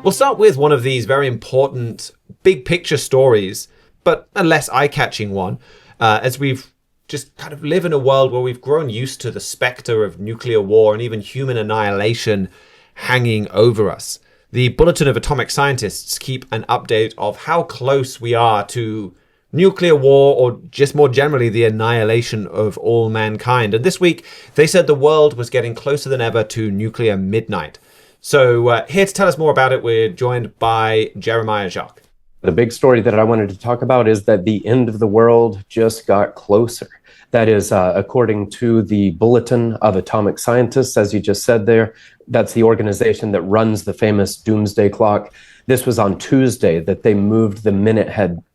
We'll start with one of these very important big picture stories, but a less eye-catching one, as we've just kind of live in a world where we've grown used to the specter of nuclear war and even human annihilation hanging over us. The Bulletin of Atomic Scientists keep an update of how close we are to nuclear war, or just more generally the annihilation of all mankind. And this week they said the world was getting closer than ever to nuclear midnight. So here to tell us more about it, we're joined by Jeremiah Jacques. The big story that I wanted to talk about is that the end of the world just got closer. That is, according to the Bulletin of Atomic Scientists, as you just said there, that's the organization that runs the famous Doomsday Clock. This was on Tuesday that they moved the minute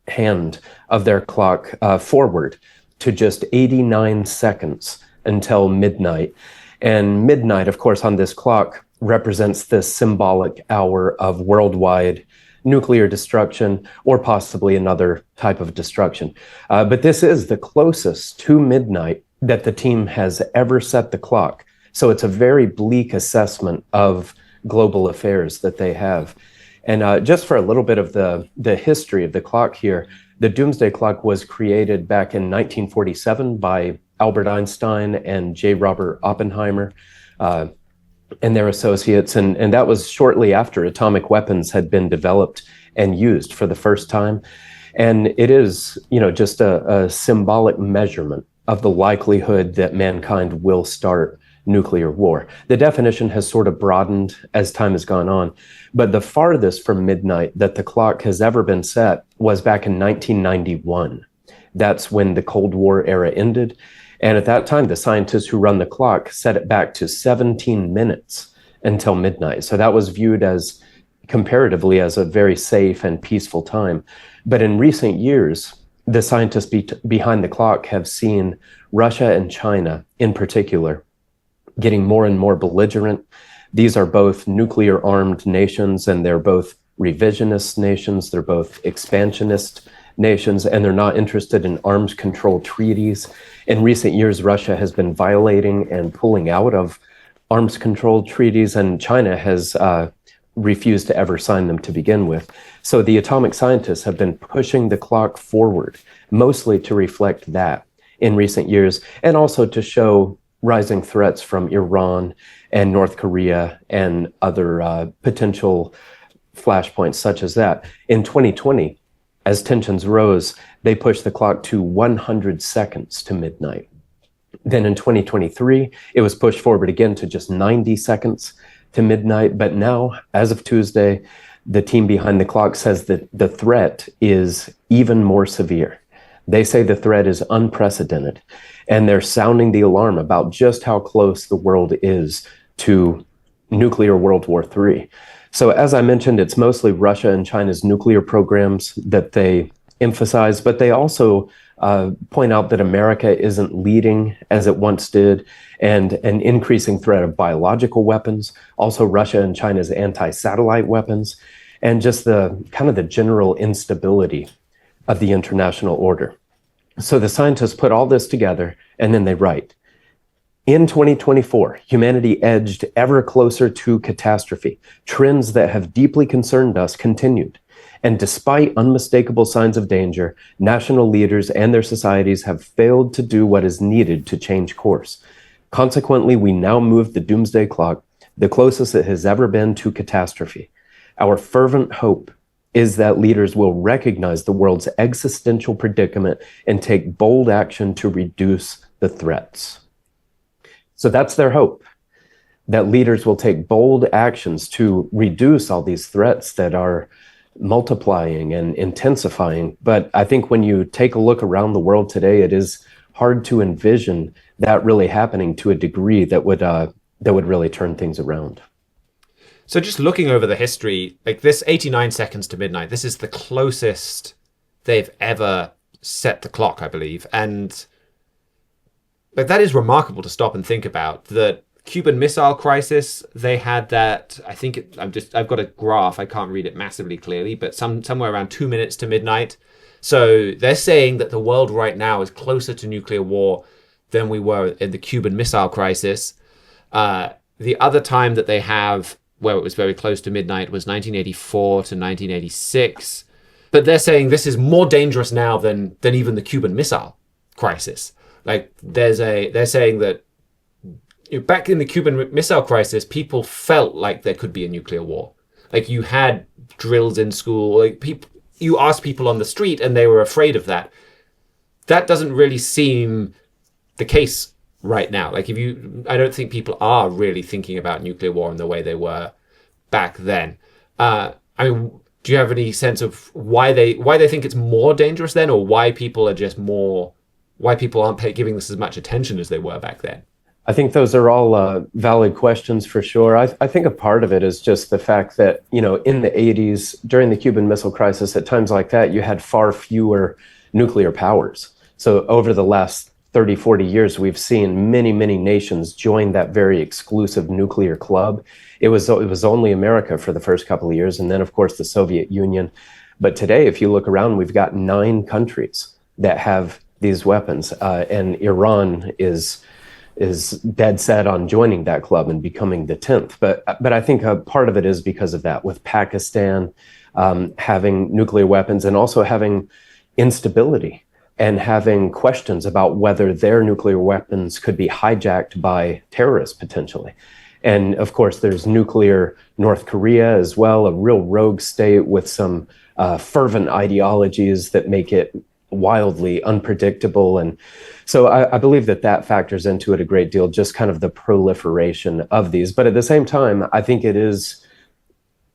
hand of their clock forward to just 89 seconds until midnight. And midnight, of course, on this clock represents this symbolic hour of worldwide nuclear destruction, or possibly another type of destruction. But this is the closest to midnight that the team has ever set the clock. So it's a very bleak assessment of global affairs that they have. And just for a little bit of the history of the clock here, the Doomsday Clock was created back in 1947 by Albert Einstein and J. Robert Oppenheimer and their associates. And that was shortly after atomic weapons had been developed and used for the first time. And it is, just a symbolic measurement of the likelihood that mankind will start nuclear war. The definition has sort of broadened as time has gone on, but the farthest from midnight that the clock has ever been set was back in 1991. That's when the Cold War era ended. And at that time, the scientists who run the clock set it back to 17 minutes until midnight. So that was viewed as comparatively as a very safe and peaceful time. But in recent years, the scientists behind the clock have seen Russia and China in particular getting more and more belligerent. These are both nuclear armed nations, and they're both revisionist nations. They're both expansionist nations, and they're not interested in arms control treaties. In recent years, Russia has been violating and pulling out of arms control treaties, and China has refused to ever sign them to begin with. So the atomic scientists have been pushing the clock forward, mostly to reflect that in recent years, and also to show rising threats from Iran and North Korea and other potential flashpoints such as that. In 2020, as tensions rose, they pushed the clock to 100 seconds to midnight. Then in 2023, it was pushed forward again to just 90 seconds to midnight. But now, as of Tuesday, the team behind the clock says that the threat is even more severe. They say the threat is unprecedented, and they're sounding the alarm about just how close the world is to nuclear World War III. So as I mentioned, it's mostly Russia and China's nuclear programs that they emphasize, but they also point out that America isn't leading as it once did, and an increasing threat of biological weapons, also Russia and China's anti-satellite weapons, and just the kind of the general instability of the international order. So the scientists put all this together, and then they write, in 2024, humanity edged ever closer to catastrophe. Trends that have deeply concerned us continued. And despite unmistakable signs of danger, national leaders and their societies have failed to do what is needed to change course. Consequently, we now move the Doomsday Clock, the closest it has ever been to catastrophe. Our fervent hope is that leaders will recognize the world's existential predicament and take bold action to reduce the threats. So that's their hope, that leaders will take bold actions to reduce all these threats that are multiplying and intensifying. But I think when you take a look around the world today, it is hard to envision that really happening to a degree that would really turn things around. So just looking over the history, like this 89 seconds to midnight, this is the closest they've ever set the clock, I believe. And like that is remarkable to stop and think about. The Cuban Missile Crisis, they had that, I think, I've got a graph, I can't read it massively clearly, but somewhere around 2 minutes to midnight. So they're saying that the world right now is closer to nuclear war than we were in the Cuban Missile Crisis. The other time that they have where it was very close to midnight, was 1984 to 1986. But they're saying this is more dangerous now than even the Cuban Missile Crisis. Like, they're saying that back in the Cuban Missile Crisis, people felt like there could be a nuclear war. Like, you had drills in school, like you asked people on the street and they were afraid of that. That doesn't really seem the case right now. Like, I don't think people are really thinking about nuclear war in the way they were back then. I mean, do you have any sense of why they think it's more dangerous then, or why people aren't giving this as much attention as they were back then? I think those are all valid questions for sure. I think a part of it is just the fact that, in the 80s, during the Cuban Missile Crisis, at times like that, you had far fewer nuclear powers. So over the last 30, 40 years, we've seen many, many nations join that very exclusive nuclear club. It was only America for the first couple of years, and then, of course, the Soviet Union. But today, if you look around, we've got 9 countries that have these weapons, and Iran is dead set on joining that club and becoming the 10th. But I think a part of it is because of that, with Pakistan having nuclear weapons and also having instability and having questions about whether their nuclear weapons could be hijacked by terrorists potentially. And of course, there's nuclear North Korea as well, a real rogue state with some fervent ideologies that make it wildly unpredictable. And so I believe that factors into it a great deal, just kind of the proliferation of these. But at the same time, I think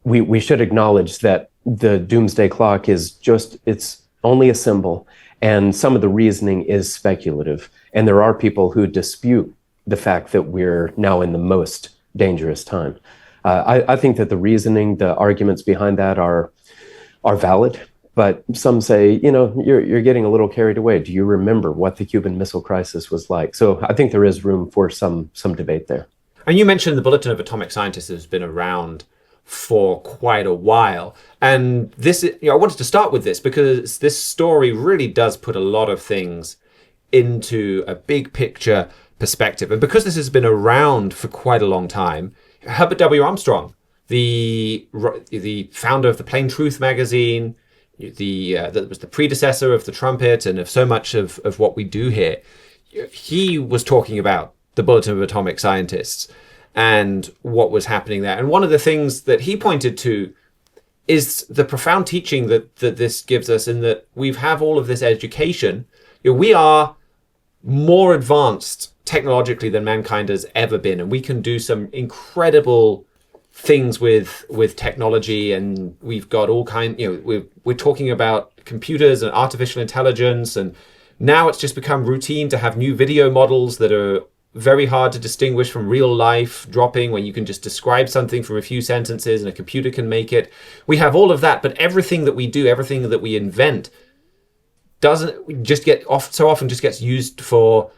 we should acknowledge that the Doomsday Clock it's only a symbol, and some of the reasoning is speculative. And there are people who dispute the fact that we're now in the most dangerous time. I think that the reasoning, the arguments behind that are valid. But some say, you're getting a little carried away. Do you remember what the Cuban Missile Crisis was like? So I think there is room for some debate there. And you mentioned the Bulletin of Atomic Scientists has been around for quite a while. And this, I wanted to start with this because this story really does put a lot of things into a big picture perspective. And because this has been around for quite a long time, Herbert W. Armstrong, the founder of the Plain Truth magazine, that was the predecessor of the Trumpet and of so much of what we do here, he was talking about the Bulletin of Atomic Scientists and what was happening there. And one of the things that he pointed to is the profound teaching that this gives us, in that we have all of this education. We are more advanced technologically than mankind has ever been, and we can do some incredible things with technology, and we've got all we're talking about computers and artificial intelligence, and now it's just become routine to have new video models that are very hard to distinguish from real life dropping, when you can just describe something from a few sentences and a computer can make it. We have all of that, but everything that we do, everything that we invent doesn't just so often just gets used for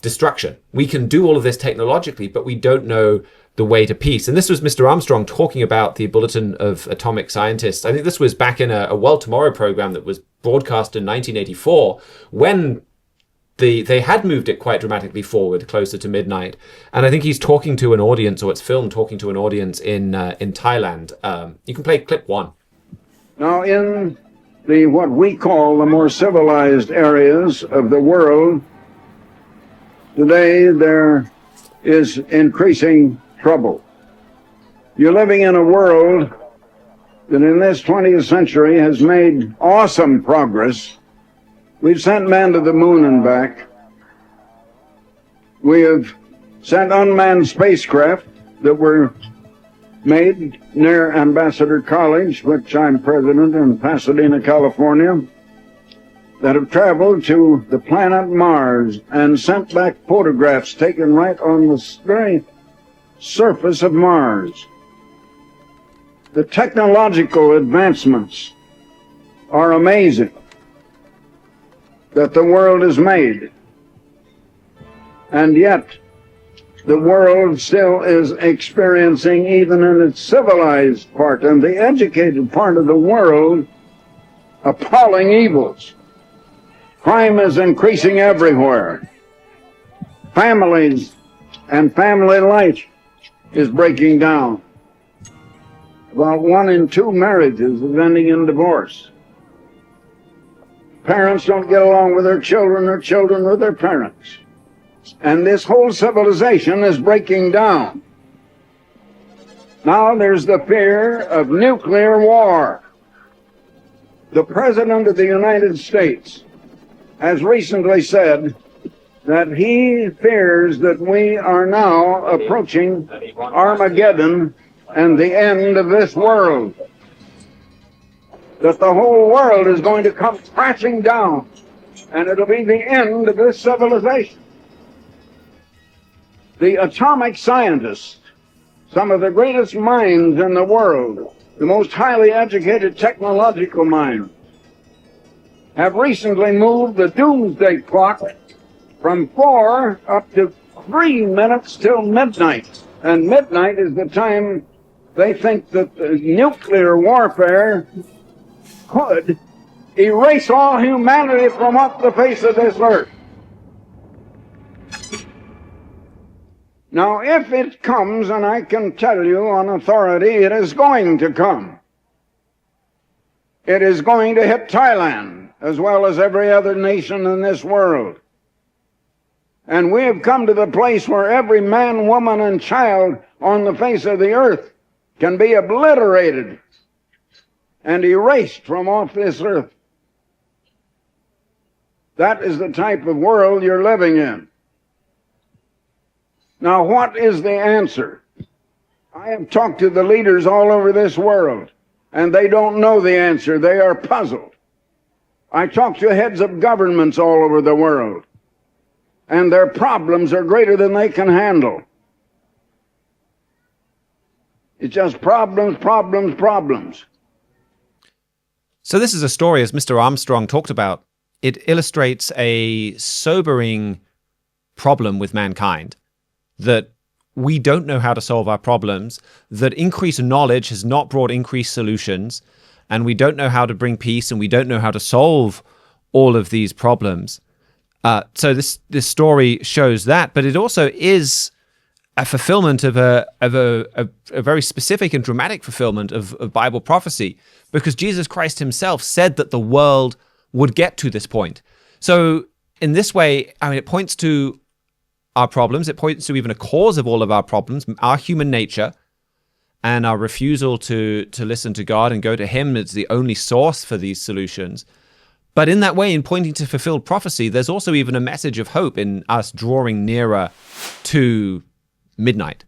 destruction. We can do all of this technologically, but we don't know the way to peace. And this was Mr. Armstrong talking about the Bulletin of Atomic Scientists. I think this was back in a World Tomorrow program that was broadcast in 1984, when they had moved it quite dramatically forward, closer to midnight. And I think he's talking to an audience, or it's filmed talking to an audience in Thailand. You can play clip 1. Now, in what we call the more civilized areas of the world, today there is increasing trouble. You're living in a world that in this 20th century has made awesome progress. We've sent men to the moon and back. We have sent unmanned spacecraft that were made near Ambassador College, which I'm president, in Pasadena, California, that have traveled to the planet Mars and sent back photographs taken right on the very surface of Mars. The technological advancements are amazing that the world has made, and yet the world still is experiencing, even in its civilized part and the educated part of the world, appalling evils. Crime is increasing everywhere. Families and family life is breaking down. about 1 in 2 marriages is ending in divorce. Parents don't get along with their children, or children with their parents. And this whole civilization is breaking down. Now there's the fear of nuclear war. The President of the United States has recently said that he fears that we are now approaching Armageddon and the end of this world. That the whole world is going to come crashing down, and it'll be the end of this civilization. The atomic scientists, some of the greatest minds in the world, the most highly educated technological minds, have recently moved the Doomsday Clock from 4 up to 3 minutes till midnight. And midnight is the time they think that the nuclear warfare could erase all humanity from off the face of this earth. Now, if it comes, and I can tell you on authority, it is going to come. It is going to hit Thailand, as well as every other nation in this world. And we have come to the place where every man, woman, and child on the face of the earth can be obliterated and erased from off this earth. That is the type of world you're living in. Now, what is the answer? I have talked to the leaders all over this world, and they don't know the answer. They are puzzled. I talked to heads of governments all over the world, and their problems are greater than they can handle. It's just problems, problems, problems. So this is a story, as Mr. Armstrong talked about. It illustrates a sobering problem with mankind, that we don't know how to solve our problems, that increased knowledge has not brought increased solutions, and we don't know how to bring peace, and we don't know how to solve all of these problems. So this story shows that, but it also is a fulfillment of a very specific and dramatic fulfillment of Bible prophecy, because Jesus Christ himself said that the world would get to this point. So in this way, I mean, it points to our problems. It points to even a cause of all of our problems, our human nature, and our refusal to listen to God and go to him as the only source for these solutions. But in that way, in pointing to fulfilled prophecy, there's also even a message of hope in us drawing nearer to midnight.